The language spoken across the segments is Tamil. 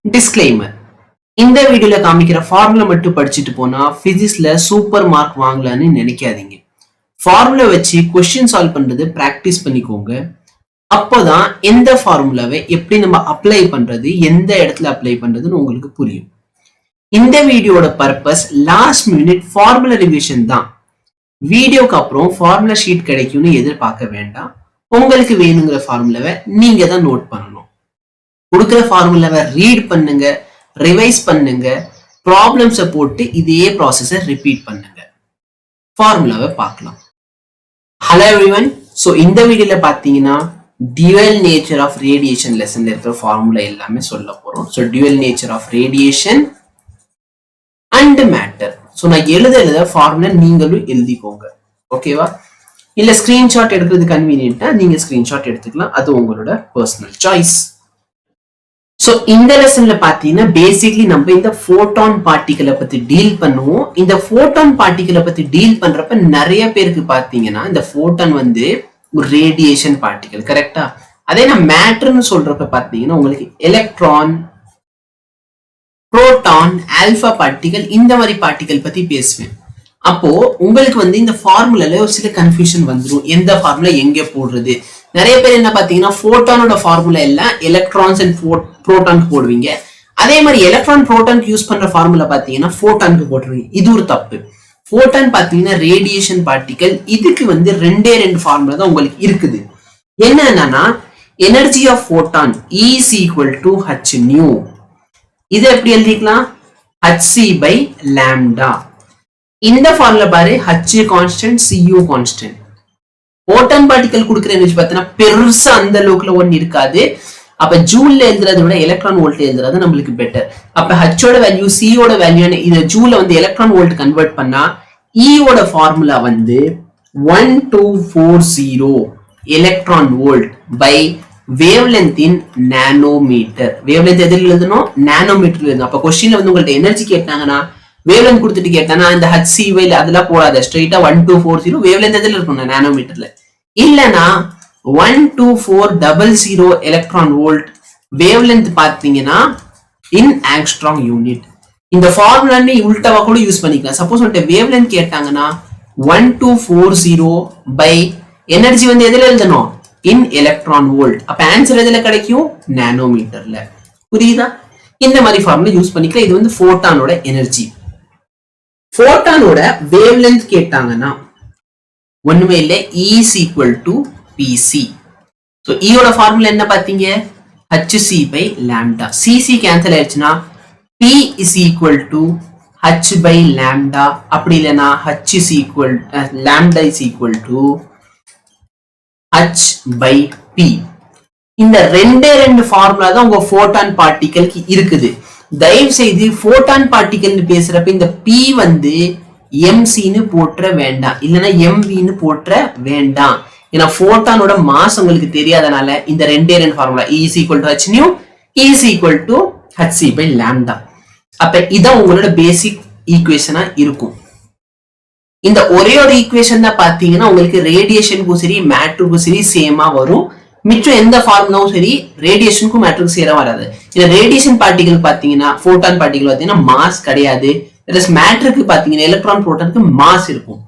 Disclaimer. இந்த வீடியோல காமிக்கிற ஃபார்முலா மட்டும் படிச்சுட்டு போனா பிசிக்ஸ்ல சூப்பர் மார்க் வாங்கலாம்னு நினைக்காதீங்க. ஃபார்முலா வச்சு கொஸ்டின் சால்வ் பண்றது பிராக்டிஸ் பண்ணிக்கோங்க. அப்போதான் எந்த ஃபார்முலாவை எப்படி நம்ம அப்ளை பண்றது, எந்த இடத்துல அப்ளை பண்றதுன்னு உங்களுக்கு புரியும். இந்த வீடியோட purpose last minute formula revision தான். வீடியோக்கு அப்புறம் ஃபார்முலா ஷீட் கிடைக்கும்னு எதிர்பார்க்க வேண்டாம். உங்களுக்கு வேணுங்கிற ஃபார்முலாவை நீங்க தான் நோட் பண்ணணும். கொடுக்குற ஃபார்முலாவை ரீட் பண்ணுங்க, ரிவைஸ் பண்ணுங்க, ப்ராப்ளம்ஸை போட்டு இதே ப்ராசஸை ரிப்பீட் பண்ணுங்க. ஃபார்முலாவை பார்க்கலாம். Hello everyone. ஸோ இந்த வீடியோல பார்த்தீங்கன்னா டியூவல் நேச்சர் ஆஃப் ரேடியேஷன் லெசன்ல இருக்கிற ஃபார்முலா எல்லாமே சொல்ல போறோம். So dual nature of radiation and matter. So நான் எழுத ஃபார்முலா நீங்களும் எழுதிக்கோங்க, ஓகேவா? இல்ல ஸ்கிரீன்ஷாட் எடுக்கிறது கன்வீனியன்ட்டா நீங்க ஸ்கிரீன்ஷாட் எடுத்துக்கலாம், அது உங்களோட பர்சனல் சாய்ஸ். சோ இந்த லெசன்ல பாத்தீங்கன்னா பேசிக்லி நம்ம இந்த போட்டான் பார்ட்டிகளை பத்தி டீல் பண்ணுவோம். இந்த போட்டான் பார்ட்டிகளை பத்தி டீல் பண்றப்ப நிறைய பேருக்கு பாத்தீங்கன்னா இந்த போட்டான் வந்து ஒரு ரேடியேஷன் பார்ட்டிகல், கரெக்டா? அதே நான் மேட்டர்னு சொல்றப்ப பாத்தீங்கன்னா உங்களுக்கு எலக்ட்ரான், புரோட்டான், ஆல்பா பார்ட்டிகல், இந்த மாதிரி பார்ட்டிகல் பத்தி பேசுவேன். அப்போ உங்களுக்கு வந்து இந்த ஃபார்முலால ஒரு சில கன்ஃபியூஷன் வந்துடும், எந்த ஃபார்முலா எங்க போடுறது. நிறைய பேர் என்ன பாத்தீங்கன்னா போட்டானோட ஃபார்முலா எல்லாம் எலக்ட்ரான்ஸ் அண்ட் புரோட்டானுக்கு போடுவீங்க. அதே மாதிரி எலக்ட்ரான் புரோட்டானுக்கு யூஸ் பண்ற ஃபார்முலா பாத்தீங்கன்னா போட்டானுக்கு போட்டுருவீங்க. இது ஒரு தப்பு. போட்டான் பாத்தீங்கன்னா ரேடியேஷன் பார்ட்டிகல். இதுக்கு வந்து ரெண்டே ஃபார்முலா தான் உங்களுக்கு இருக்குது. என்னன்னா எனர்ஜி ஆஃப் போட்டான் is equal to h nu. இதை எப்படி எழுதிக்கலாம்? hc by lambda. இந்த ஃபார்முலா பாரு, h கான்ஸ்டன்ட், cu கான்ஸ்டன்ட். போட்டான் பார்ட்டிகல் கொடுக்குற எனர்ஜி பார்த்தீங்கன்னா பெருசா அந்த அளவுக்குல ஒன்னு இருக்காது. அப்ப ஜூல்ல எழுதுறதை விட எலக்ட்ரான் வோல்ட் எழுதுறது நம்மளுக்கு பெட்டர். அப்ப ஹச்சோட வேல்யூ, சியோட வேல்யூ, இதை ஜூல்ல வந்து எலக்ட்ரான் வோல்ட் கன்வெர்ட் பண்ணா ஈயோட ஃபார்முலா வந்து 1240 electron volt by wavelength in nanometre. Wavelength எதில் எழுதணும்? நானோமீட்டர் எழுதணும். அப்ப கொஸ்டின்ல வந்து உங்கள்ட்ட எனர்ஜி கேட்டாங்கன்னா வேவ்லென்த் கொடுத்துட்டு கேட்டானா இந்த HCY அதெல்லாம் போடாத, ஸ்ட்ரெயிட்டா 1240 வேவ்லென்த் எதில் இருக்கணும்? நானோமீட்டர்ல. இல்லனா 12400 எலக்ட்ரான் வோல்ட் வேவ்லென்த் பாத்தீங்கன்னா இன் ஆங்ஸ்ட்ராங் யூனிட். இந்த ஃபார்முலா நீ உல்டாவா கூட யூஸ் பண்ணிக்கலாம். சப்போஸ் உன்கிட்ட வேவ்லென்த் கேட்டாங்கன்னா 1240 பை எனர்ஜி வந்து எதில் எழுதணும்? இன் எலக்ட்ரான் வோல்ட். அப்ப ஆன்சர் எதுல கிடைக்கும்? நானோமீட்டர்ல. புரியுதா? இந்த மாதிரி ஃபார்முலா யூஸ் பண்ணிக்கலாம். இது வந்து போட்டானோட எனர்ஜி. போட்டானோட வேவ்லென்த் கேட்டாங்கன்னா ஒண்ணுமே இல்லை, is equal to PC. So ஈயோட ஃபார்முலா என்ன பார்த்தீங்க? hc by lambda. CC cancel ஆயிடுச்சுன்னா p is equal to h by lambda. அப்படி இல்லைன்னா h is equal lambda is equal to h by p. இந்த ரெண்டு ஃபார்முலா தான் உங்க போட்டான் பார்ட்டிகலுக்கு இருக்குது. தயவு செய்து போட்டான் பார்ட்டிகல் பேசுறப்ப இந்த p வந்து mcன்னு போற்ற வேண்டாம், இல்லைன்னா mvன்னு போற்ற வேண்டாம். ஏன்னா போட்டானோட மாஸ் உங்களுக்கு தெரியாதனால இந்த ரெண்டே formula is equal to h nu is equal to hc by lambda. அப்ப இதான் உங்களோட பேசிக் ஈக்குவேஷனா இருக்கும். இந்த ஒரே ஒரு ஈக்குவேஷன் தான் பாத்தீங்கன்னா உங்களுக்கு ரேடியேஷனுக்கும் சரி மேட்டருக்கும் சரி சேமா வரும். மிச்சம் எந்த ஃபார்முலாவும் சரி ரேடியேஷனுக்கும் மேட்டருக்கும் சேர வராது. இந்த ரேடியேஷன் பார்ட்டிகல் பாத்தீங்கன்னா போட்டான் பார்ட்டிகல் பாத்தீங்கன்னா மாஸ் கிடையாது. மேட்டருக்கு பாத்தீங்கன்னா எலக்ட்ரான் புரோட்டானுக்கு மாஸ் இருக்கும்.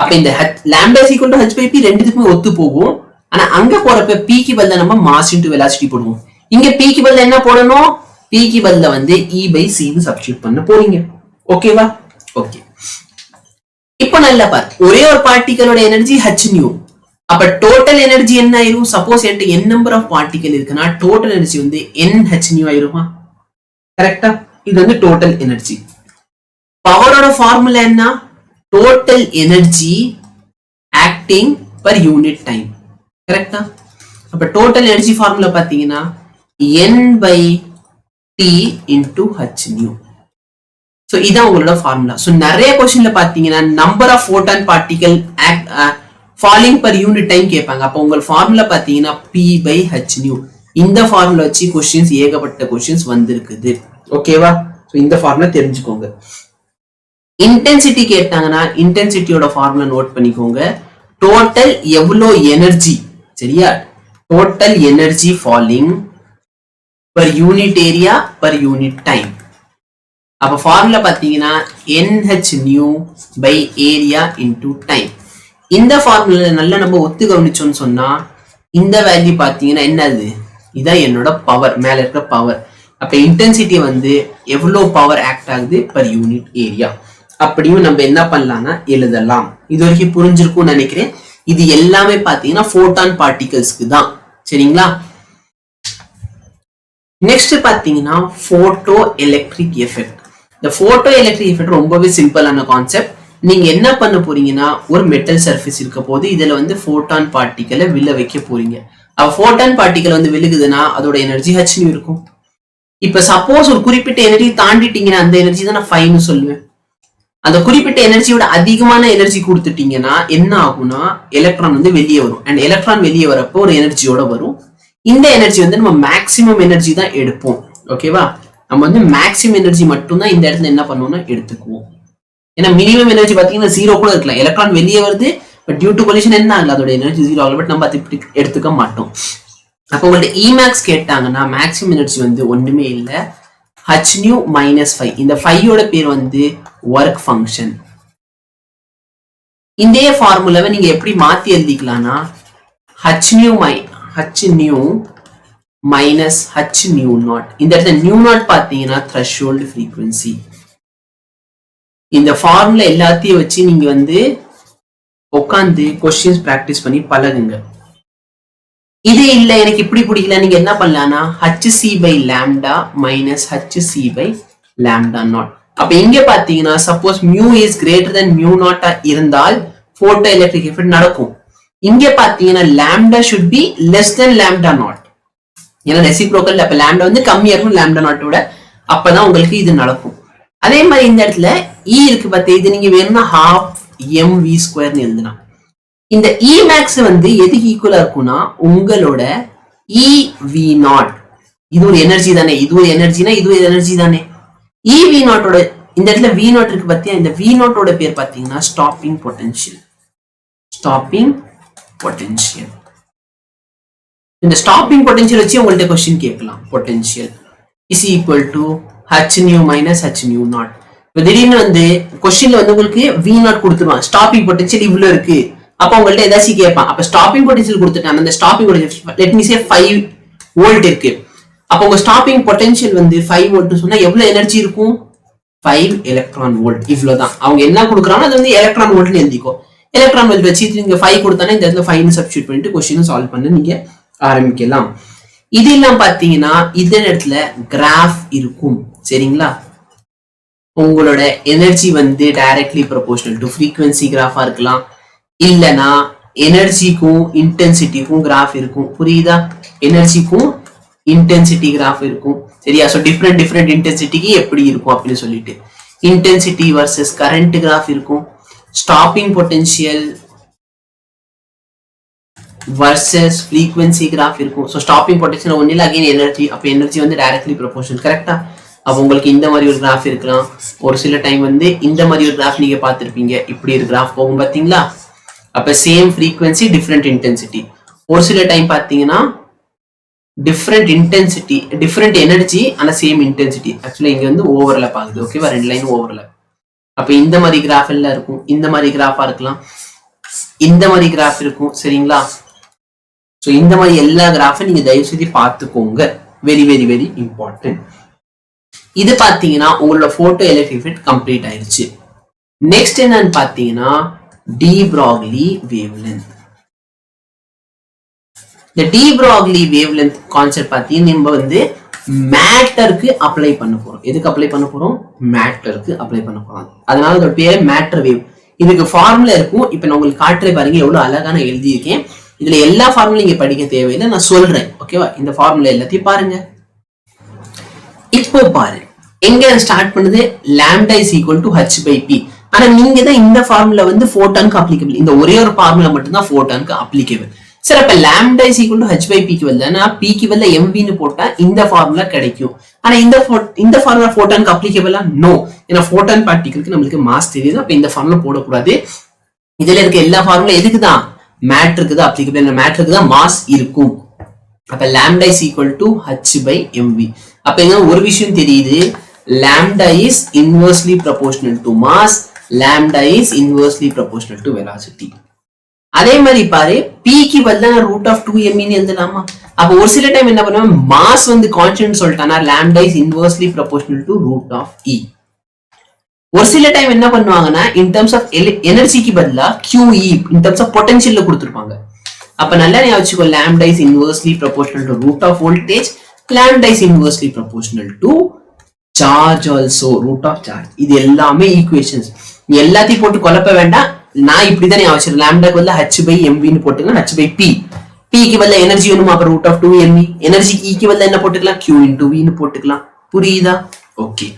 அப்ப இந்த lambda is equal to h by p ரெண்டுத்துக்குமே ஒத்து போகும். ஆனா அங்க போறப்ப p க்கு பதிலா நம்ம மாஸ் இன்டு வெலாசிட்டி போடுவோம். இங்க p க்கு பதிலா என்ன போடணும்? p க்கு பதிலா வந்து e by c ன்னு சப்ஸ்டிட்யூட் பண்ண போறீங்க. ஓகேவா? ஓகே. இப்போ நல்லா பாரு, ஒரே ஒரு பார்ட்டிகலோட எனர்ஜி h nu. அப்ப டோட்டல் எனர்ஜி என்ன ஆயிரும்? சப்போஸ் என்கிட்ட n நம்பர் ஆஃப் பார்ட்டிகல் இருக்குன்னா டோட்டல் எனர்ஜி வந்து n h nu ஆயிருமா? கரெக்டா? இது வந்து டோட்டல் எனர்ஜி. பவரோட ஃபார்முலா என்ன? Total energy acting per unit time, கரெக்டா? அப்ப டோட்டல் எனர்ஜி ஃபார்முலா பாத்தீங்கன்னா n by t into h nu. So இதான் உங்களோட ஃபார்முலா. சோ நிறைய क्वेश्चनல பாத்தீங்கன்னா நம்பர் ஆஃப் போட்டான் particle falling per unit time கேட்பாங்க. அப்ப உங்க ஃபார்முலா பாத்தீங்கன்னா p by h nu. இந்த ஃபார்முலா வச்சு क्वेश्चंस ஏகப்பட்ட क्वेश्चंस வந்திருக்குது. ஓகேவா? சோ இந்த ஃபார்முலா தெரிஞ்சுக்கோங்க. இன்டென்சிட்டி கேட்டாங்கன்னா இன்டென்சிட்டியோட ஃபார்முலா நோட் பண்ணிக்கோங்க. டோட்டல் எவ்வளோ எனர்ஜி, சரியா? total energy falling per unit area per unit time. அப்ப ஃபார்முலா பாத்தீங்கன்னா NH nu by area into time. இந்த ஃபார்முலா நல்லா நம்ம ஒத்து கவனிச்சோம்னு சொன்னா இந்த வேல்யூ பாத்தீங்கன்னா என்னது, இதான் என்னோட பவர், மேல இருக்கிற பவர். அப்ப இன்டென்சிட்டி வந்து எவ்வளவு பவர் ஆக்ட் ஆகுது per unit area அப்படியும் நம்ம என்ன பண்ணலாம்னா எழுதலாம். இது வரைக்கும் புரிஞ்சிருக்கும்னு நினைக்கிறேன். இது எல்லாமே பாத்தீங்கன்னா போட்டான் பார்ட்டிகல்ஸ்க்கு தான். சரிங்களா? நெக்ஸ்ட் பாத்தீங்கன்னா போட்டோ எலக்ட்ரிக் எஃபெக்ட். இந்த போட்டோ எலக்ட்ரிக் எஃபெக்ட் ரொம்பவே சிம்பிளான கான்செப்ட். நீங்க என்ன பண்ண போறீங்கன்னா ஒரு மெட்டல் சர்ஃபேஸ் இருக்க போது இதுல வந்து போட்டான் பார்ட்டிகலை விழ வைக்க போறீங்க. அப்ப போட்டான் பார்ட்டிகல் வந்து விழுகுதுன்னா அதோட எனர்ஜி h இருக்கும். இப்ப சப்போஸ் ஒரு குறிப்பிட்ட எனர்ஜி தாண்டிட்டீங்கன்னா அந்த எனர்ஜி தான் நான் 5 சொல்லுவேன். அந்த குறிப்பிட்ட எனர்ஜியோட அதிகமான எனர்ஜி கொடுத்துட்டீங்கன்னா என்ன ஆகும்னா எலக்ட்ரான் வந்து வெளியே வரும். அண்ட் எலக்ட்ரான் வெளியே வரப்போ ஒரு எனர்ஜியோட வரும். இந்த எனர்ஜி வந்து நம்ம மேக்சிமம் எனர்ஜி தான் எடுப்போம். ஓகேவா? நம்ம வந்து மேக்சிமம் எனர்ஜி மட்டும் தான் இந்த இடத்துல என்ன பண்ணுவோம்னா எடுத்துக்குவோம். ஏன்னா மினிமம் எனர்ஜி பாத்தீங்கன்னா 0 கூட இருக்கலாம். எலக்ட்ரான் வெளியே வருது, பட் டியூ டு கொலிஷன் என்ன ஆகல, அதோட எனர்ஜி 0 ஆகல. பட் நம்ம அதை எடுத்துக்க மாட்டோம். அப்போ உங்கள்ட்ட இமேக்ஸ் கேட்டாங்கன்னா மேக்ஸிமம் எனர்ஜி வந்து ஒண்ணுமே இல்லை, h nu minus 5. இந்த 5 பேர் வந்து ஒர்க் ஃபங்க்ஷன். இந்த ஃபார்முலாவை நீங்க எப்படி மாத்தி எழுதிக்கலாம்னா h nu minus h nu naught. இந்த இடத்துல nu naught பாத்தீங்கன்னா threshold frequency. இந்த ஃபார்முலா எல்லாத்தையும் வச்சு நீங்க வந்து உட்காந்து கொஸ்டின்ஸ் பிராக்டிஸ் பண்ணி பழகுங்க. இது இல்ல எனக்கு இப்படி பிடிக்கல, நீங்க என்ன பண்ணலாம்னா hc by lambda minus hc by lambda naught. அப்ப இங்க பாத்தீங்கன்னா suppose mu is greater than mu naught இருந்தால் போட்டோ எலக்ட்ரிக் எஃபெக்ட் நடக்கும். இங்க பாத்தீங்கன்னா lambda should be less than lambda naught. ஏன்னா ரெசிப்ரோக்கல், அப்ப lambda வந்து கம்மியா இருக்கும் lambda naught விட, அப்பதான் உங்களுக்கு இது நடக்கும். அதே மாதிரி இந்த இடத்துல E இருக்கு பார்த்தா, இது நீங்க வேணும்னா half mv² எழுதலாம். இந்த Emax வந்து எதுக்கு ஈக்குவலா இருக்கும்னா உங்களோட EV0. இது ஒரு எனர்ஜி தானே, இது ஒரு எனர்ஜினா இது ஒரு எனர்ஜி தானே. EV0 இந்த இடத்துல V0 இருக்கு பாத்தியா, இந்த V0 பேர் பாத்தீங்கன்னா ஸ்டாப்பிங் பொட்டன்ஷியல். Stopping potential. இந்த ஸ்டாப்பிங் பொட்டன்ஷியல் வச்சு உங்கள்ட்ட क्वेश्चन கேட்கலாம். Potential is equal to h nu minus h nu naught. இப்போ திடீர்னு வந்து क्वेश्चनல வந்து உங்களுக்கு V0 கொடுத்துருவான், ஸ்டாப்பிங் பொட்டன்ஷியல் இவ்வளவு இருக்கு. அப்ப உங்கள்ட்ட ஏதாச்சும் கேட்பான். அப்ப ஸ்டாப்பிங் பொட்டன்ஷியல் கொடுத்துட்டான், அந்த ஸ்டாப்பிங் பொட்டன்ஷியல் லெட் மீ சே 5 வோல்ட் இருக்கு. அப்ப உங்க ஸ்டாப்பிங் பொட்டன்ஷியல் வந்து 5 வோல்ட் சொன்னா எவ்வளவு எனர்ஜி இருக்கும்? 5 எலக்ட்ரான் வோல்ட். இவ்வளவுதான் அவங்க என்ன கொடுக்குறாங்க, அது வந்து எலக்ட்ரான் வோல்ட்னு எழுதிக்கோ. எலக்ட்ரான் வோல்ட் வச்சு நீங்க 5 கொடுத்தானே இந்த இடத்துல 5 சப்ஸ்டிட்யூட் பண்ணிட்டு क्वेश्चन சால்வ் பண்ண நீங்க ஆரம்பிக்கலாம். இது எல்லாம் பாத்தீங்கன்னா இந்த இடத்துல கிராஃப் இருக்கும். சரிங்களா? உங்களோட எனர்ஜி வந்து டைரக்ட்லி ப்ரொபோர்ஷனல் டு ஃப்ரீக்வன்சி கிராஃபா இருக்கலாம், இல்லனா எனர்ஜிக்கும் இன்டென்சிட்டிக்கும் கிராஃப் இருக்கும். புரியுதா? எனர்ஜிக்கும் இன்டென்சிட்டி கிராஃப் இருக்கும். சரியா? சோ டிஃபரெண்ட் இன்டென்சிட்டிக்கு எப்படி இருக்கும் அப்படின்னு சொல்லிட்டு இன்டென்சிட்டி வர்சஸ் கரண்ட் கிராஃப் இருக்கும். Stopping potential versus frequency graph இருக்கும். ஸோ ஸ்டாப்பிங் பொட்டன்ஷியல் ஒன்னில் அகைன் எனர்ஜி, அப்போ எனர்ஜி வந்து டைரக்ட்லி ப்ரொபோர்ஷனல். கரெக்டா? அப்போ உங்களுக்கு இந்த மாதிரி ஒரு கிராஃப் இருக்கலாம். ஒரு சில டைம் வந்து இந்த மாதிரி ஒரு கிராஃப் நீங்க பார்த்துருப்பீங்க, இப்படி ஒரு கிராஃப் போகும் பார்த்தீங்களா? அப்ப சேம் ஃப்ரீக்வன்சி டிஃப்ரெண்ட் இன்டென்சிட்டி. ஒரு சில டைம் பார்த்தீங்கன்னா டிஃப்ரெண்ட் இன்டென்சிட்டி டிஃப்ரெண்ட் எனர்ஜி ஆனா சேம் இன்டென்சிட்டி. ஆக்சுவலா இங்க வந்து ஓவர்லாப் ஆகுது. ஓகேவா? 2 லைன் ஓவர்லாப். அப்ப இந்த மாதிரி கிராஃப் எல்லாம் இருக்கும், இந்த மாதிரி கிராஃபா இருக்கலாம், இந்த மாதிரி கிராஃப் இருக்கும். சரிங்களா? ஸோ இந்த மாதிரி எல்லா கிராஃபை நீங்க தயவு செய்து பார்த்துக்கோங்க. Very very very important. இது பாத்தீங்கன்னா உங்களோட போட்டோ எலக்ட்ரிக் எஃபெக்ட் கம்ப்ளீட் ஆயிருச்சு. நெக்ஸ்ட் என்னன்னு பாத்தீங்கன்னா டி ப்ராக்லி வேவ்லென்த். இந்த டி ப்ராக்லி வேவ்லென்த் கான்செப்ட் பாத்தீங்கன்னா நம்ம வந்து மேட்டருக்கு அப்ளை பண்ண போறோம். எதுக்கு அப்ளை பண்ண போறோம்? மேட்டருக்கு அப்ளை பண்ண போறோம். அதனால அதோட பேரு மேட்டர் வேவ். இதுக்கு ஃபார்முலா இருக்கும். இப்ப நான் உங்களுக்கு காட்டுறேன் பாருங்க, எவ்வளவு அழகா நான் எழுதியிருக்கேன். இதுல எல்லா ஃபார்முலா நீங்க படிக்க தேவையில்லை, நான் சொல்றேன். ஓகேவா? இந்த ஃபார்முலா எல்லாத்தையும் பாருங்க. இப்போ பாரு, எங்க ஸ்டார்ட் பண்ணுது? lambda is equal to h by p. ஆனா நீங்க தான் இந்த ஃபார்முலா வந்து போட்டானுக்கு அப்ளிகபிள். இந்த ஒரே ஒரு ஃபார்முலா மட்டும் தான் போட்டானுக்கு அப்ளிகபிள். சரி, அப்ப lambda is equal to h by p க்கு பதிலா p க்கு பதிலா mv ன்னு போட்டா இந்த ஃபார்முலா கிடைக்கும். ஆனா இந்த ஃபார்முலா போட்டானுக்கு அப்ளிகபிளா? நோ. ஏன்னா போட்டான் பார்ட்டிகிளுக்கு நம்மளுக்கு மாஸ் தெரியுது. அப்ப இந்த ஃபார்முலா போடக்கூடாது. இதுல இருக்க எல்லா ஃபார்முலா எதுக்கு தான்? மேட்டருக்கு தான் அப்ளிகபிள். மேட்டருக்கு தான் மாஸ் இருக்கும். அப்ப lambda is equal to h by mv. அப்ப இங்க ஒரு விஷயம் தெரியுது, lambda is inversely proportional to mass, lambda is inversely proportional to velocity. அதே மாதிரி பாரு, p க்கு பதிலா root of 2m ன்னு எழுதலாமா? அப்ப ஒரு சில டைம் என்ன பண்ணுவாங்க, mass வந்து constant சொல்லிட்டானா lambda is inversely proportional to root of e. ஒரு சில டைம் என்ன பண்ணுவாங்கன்னா in terms of எனர்ஜிக்கு பதிலா qe in terms of potentialல கொடுத்திருப்பாங்க. அப்ப நல்லா ஞாபகம் வச்சுக்கோ, lambda is inversely proportional to root of voltage, lambda is inversely proportional to charge also, root of charge. இது எல்லாமே ஈக்குவேஷன்ஸ். நீ எல்லாத்தையும் போட்டு குழப்ப வேண்டாம். நான் இப்படிதான் ஞாபகம் வச்சிருக்கேன், lambda க்கு பதிலா h by mv ன்னு போட்டுக்கலாம், h by p. p க்கு பதிலா எனர்ஜி வேணுமா, அப்ப root of 2mv. Energy e க்கு பதிலா என்ன போட்டுக்கலாம், q into v ன்னு போட்டுக்கலாம். புரியுதா? ஓகே.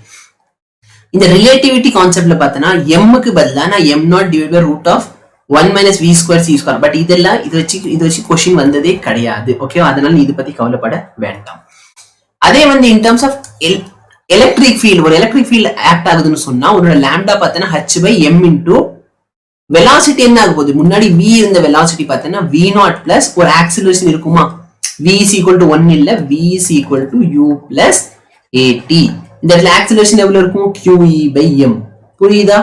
இந்த ரிலேட்டிவிட்டி கான்செப்ட்ல பார்த்தனா m க்கு பதிலா நான் m not divided by root of 1 minus v square c square. But இதெல்லாம் இது வச்சு क्वेश्चन வந்ததே கிடையாது. ஓகே, அதனால நீ இத பத்தி கவலைப்பட வேண்டாம். அதே வந்து in terms of electric field, ஒரு electric field ஆக்ட் ஆகுதுன்னு சொன்னா உன்னோட lambda பார்த்தனா h by m into velocity என்ன ஆக போகுது, முன்னாடி v இருந்த velocity பார்த்தனா v0 plus ஒரு acceleration இருக்குமா, v is equal to 1 இல்ல, v is equal to u plus at. இந்த இடத்துல acceleration எவ்வளவு இருக்கும், qe by m. புரியுதா?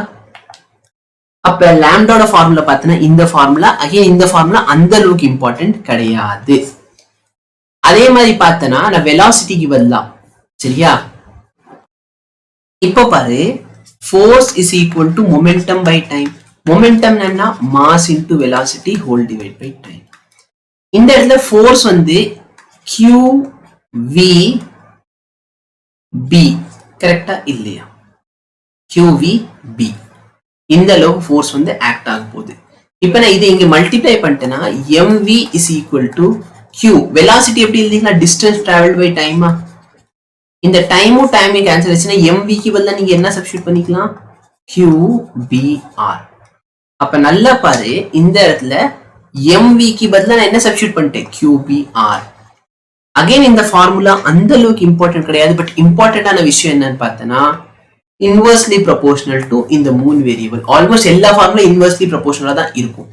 அப்ப லாம்டாவோட ஃபார்முலா பார்த்தனா இந்த ஃபார்முலா, அகைன் இந்த ஃபார்முலா அந்த அளவுக்கு இம்பார்ட்டன்ட் கிடையாது. அதே மாதிரி பார்த்தனா நான் வெலாசிட்டிக்கு பதிலா, சரியா? இப்போ பாரு, force is equal to momentum by time. momentum என்ன, mass into velocity whole divide by time. இந்த இடத்துல force வந்து qv b, கரெக்டா இல்லையா? qv b இந்த அளவுக்கு ஃபோர்ஸ் வந்து ஆக்ட் ஆக போகுது. இப்போ நான் இதை இங்க மல்டிப்ளை பண்ணிட்டேன்னா mv is equal to q. Velocity எப்படி எழுதிக்கலாம், டிஸ்டன்ஸ் டிராவல்ட் பை டைமா. இந்த டைமும் டைமும் கேன்சல் ஆச்சுன்னா mv க்கு பதிலா நீங்க என்ன சப்ஸ்டிட்யூட் பண்ணிக்கலாம், qbr. அப்ப நல்லா பாரு, இந்த இடத்துல mv க்கு பதிலா நான் என்ன சப்ஸ்டிட்யூட் பண்ணிட்டேன், qbr. அகைன் இந்த ஃபார்முலா அந்த அளவுக்கு இம்பார்ட்டன்ட் கிடையாது. பட் இம்பார்ட்டன்டான விஷயம் என்னன்னு பார்த்தனா inversely proportional to இந்த மூணு வேரியபிள். ஆல்மோஸ்ட் எல்லா ஃபார்முலா இன்வெர்ஸ்லி ப்ரொபோர்ஷனலா தான் இருக்கும்.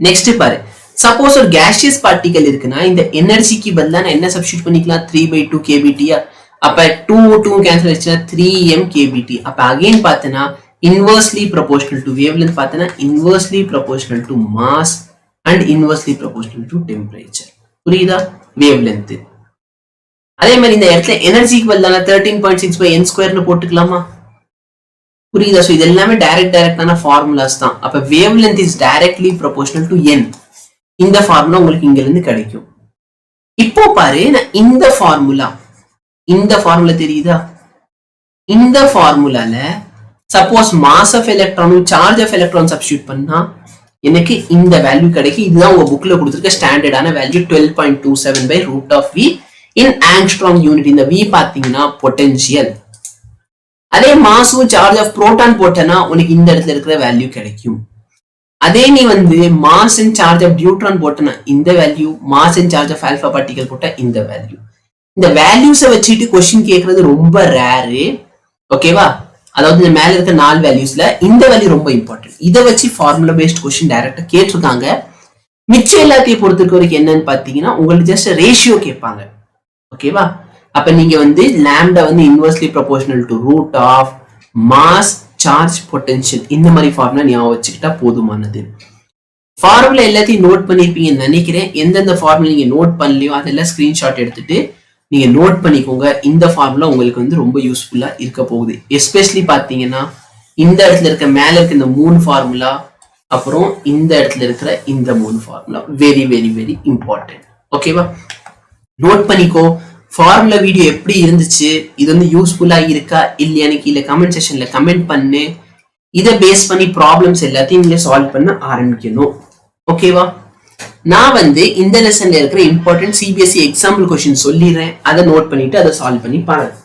நெக்ஸ்ட் பாரு, சப்போஸ் ஒரு கேஷியஸ் பார்ட்டிகல் இருக்குன்னா இந்த எனர்ஜிக்கு பதிலா நான் என்ன சப்ஸ்டிட்யூட் பண்ணிக்கலாம், 3/2 kBT. அப்ப 2 கேன்சல் ஆச்சுன்னா 3m kBT. அப்ப அகைன் பார்த்தனா inversely proportional to wavelength, பார்த்தனா inversely proportional to mass and inversely proportional to temperature. புரியுதா? wavelength. அதே மாதிரி இந்த இடத்துல எனர்ஜிக்கு பதிலான 13.6 by n square னு போட்டுக்கலாமா? புரியுதா? சோ இது எல்லாமே டைரக்டான ஃபார்முலாஸ் தான். அப்ப wavelength is directly proportional to n. இந்த ஃபார்முலா உங்களுக்கு இங்க இருந்து கிடைக்கும். இப்போ பாரு, நான் இந்த ஃபார்முலா தெரியுதா, இந்த ஃபார்முலால சப்போஸ் மாஸ் ஆஃப் எலக்ட்ரானும் சார்ஜ் ஆஃப் எலக்ட்ரான் சப்ஸ்டிட்யூட் பண்ணா எனக்கு இந்த வேல்யூ கிடைக்கும். இதுதான் உங்க புக்ல கொடுத்திருக்க ஸ்டாண்டர்டான value, 12.27 by root of v in angstrom unit. இந்த v பாத்தீங்கன்னா பொட்டன்ஷியல். அதே மாஸும் சார்ஜ் ஆஃப் புரோட்டான் போட்டனா உனக்கு இந்த இடத்துல இருக்கிற வேல்யூ கிடைக்கும். அதே நீ வந்து mass and charge of neutron போட்டனா இந்த value, mass and charge of alpha particle போட்டா இந்த வேல்யூ. இந்த வேல்யூஸை வச்சுட்டு क्वेश्चन கேக்குறது ரொம்ப ரேரு. ஓகேவா? அதாவது இந்த மேல இருக்க 4 வேல்யூஸ்ல இந்த வேல்யூ ரொம்ப இம்பார்ட்டன்ட். இதை வச்சு ஃபார்முலா பேஸ்ட் क्वेश्चन டைரக்டா கேட்டிருக்காங்க. மிச்சம் எல்லாத்தையும் பொறுத்த வரைக்கும் என்னன்னு பாத்தீங்கன்னா உங்களுக்கு ஜஸ்ட் ரேஷியோ கேட்பாங்க. ஓகேவா? அப்ப நீங்க வந்து லாம்டா வந்து inversely proportional to root of mass charge potential, இந்த மாதிரி ஃபார்முலா ஞாபகம் வச்சுக்கிட்டா போதுமானது. ஃபார்முலா எல்லாத்தையும் நோட் பண்ணிருப்பீங்கன்னு நினைக்கிறேன். எந்தெந்த ஃபார்முலா நீங்க நோட் பண்ணலையோ அதெல்லாம் ஸ்கிரீன்ஷாட் எடுத்துட்டு நீங்க நோட் பண்ணிக்கோங்க. இந்த ஃபார்முலா உங்களுக்கு வந்து ரொம்ப யூஸ்ஃபுல்லா இருக்க போகுது. எஸ்பெஷலி பாத்தீங்கன்னா இந்த இடத்துல இருக்க மேல இருக்க இந்த 3 ஃபார்முலா, அப்புறம் இந்த இடத்துல இருக்கிற இந்த 3 formula very very very important. ஓகேவா? நோட் பண்ணிக்கோ. ஃபார்முலா வீடியோ எப்படி இருந்துச்சு, இது வந்து யூஸ்ஃபுல்லா இருக்கா இல்லையான்னு கீழே கமெண்ட் செக்ஷன்ல கமெண்ட் பண்ணு. இதை பேஸ் பண்ணி ப்ராப்ளம்ஸ் எல்லாத்தையும் நீங்க சால்வ் பண்ண ஆரம்பிக்கணும். ஓகேவா? நான் வந்து இந்த லெசன்ல இருக்கிற இம்பார்ட்டன்ட் சிபிஎஸ்இ எக்ஸாம்பிள் क्वेश्चन சொல்லிடுறேன். அதை நோட் பண்ணிட்டு அதை சால்வ் பண்ணி பாருங்க.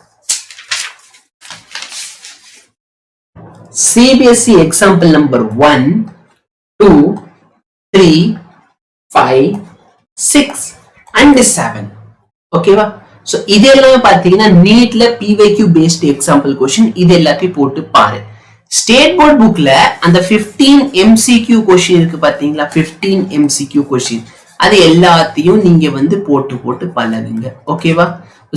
CBSE example number 1, 2, 3, 5, 6 and 7. ஓகேவா? சோ இதெல்லாம் பாத்தீங்கன்னா நீட்ல PYQ பேஸ்ட் எக்ஸாம்பிள் क्वेश्चन. இது எல்லாத்தையும் போட்டு பாரு. ஸ்டேட் போர்ட் புக்ல அந்த 15 MCQ क्वेश्चन இருக்கு பாத்தீங்களா, 15 MCQ क्वेश्चन அது எல்லாத்தையும் நீங்க வந்து போட்டு போட்டு பழகுங்க. ஓகேவா?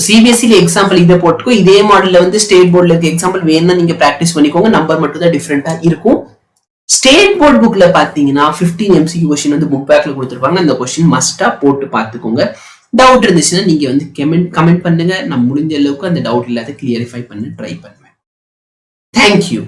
சிபிஎஸ்சில எக்ஸாம்பிள் இதை போட்டுக்கோ, இதே மாடல்ல வந்து ஸ்டேட் போர்ட்ல இருக்க எக்ஸாம்பிள் வேணும்னா நீங்க பிராக்டிஸ் பண்ணிக்கோங்க. நம்பர் மட்டும் தான் டிஃப்ரெண்டா இருக்கும். ஸ்டேட் போர்ட் புக்ல பாத்தீங்கன்னா 15 MCQ கொஸ்டின் வந்து புக் பேக்ல கொடுத்துருப்பாங்க. அந்த கொஸ்டின் மஸ்டா போட்டு பார்த்துக்கோங்க. டவுட் இருந்துச்சுன்னா நீங்க வந்து கமெண்ட் பண்ணுங்க. நான் முடிஞ்ச அளவுக்கு அந்த டவுட் இல்லாத கிளியரிஃபை பண்ண ட்ரை பண்ணுவேன். தேங்க்யூ.